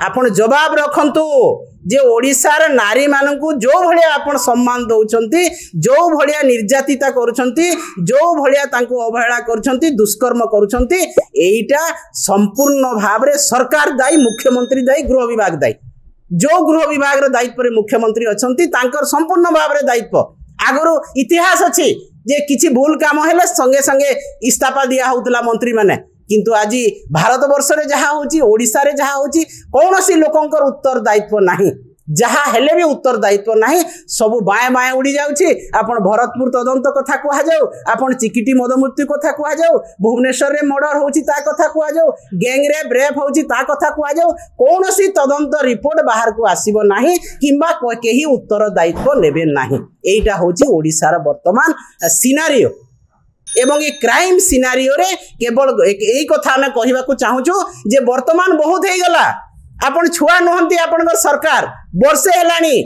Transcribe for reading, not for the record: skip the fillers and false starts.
आपण जवाब रखंतु जे ओडिशार नारी मानकु जो भलिया आपण सम्मान दउछंती जो भलिया निर्यातिता करूछंती जो भलिया तांको अवहेला करूछंती दुष्कर्म करूछंती एईटा संपूर्ण भाव रे सरकार दायी मुख्यमंत्री दायी गृह विभाग दायी जो गृह विभाग रे दायित्व रे मुख्यमंत्री अछंती तांकर संपूर्ण भाव रे दायित्व आगरो इतिहास अछि जे किछि भूल काम हेले संगे संगे इस्तीफा दिया होतला मंत्री माने किंतु आज भारत वर्ष रे जहा होची ओडिसा रे जहा होची कोनोसी लोकंकर उत्तर दायित्व नाही जहा हेले भी उत्तर दायित्व नाही सब बाएं बाएं उड़ी जाउची आपण भरतपुर तदंत कथा कुहा जाऊ आपण चिकिटी मद मृत्यु कथा कुहा जाऊ भुवनेश्वर रे मर्डर होची ता कथा कुहा जाऊ गैंग रेप रेप होची ता कथा कुहा जाऊ कोनोसी तदंत रिपोर्ट बाहर को आसीबो नाही किंबा केही उत्तर दायित्व नेबे नाही एटा होची ओडिसा रा वर्तमान सिनारियो एवं ये क्राइम सिनारियो रे केवल यही कथा आम कहवाक चाहूँ जे वर्तमान बहुत हो गला आपण छुआ नुहंती आपण सरकार वर्षे हेलानी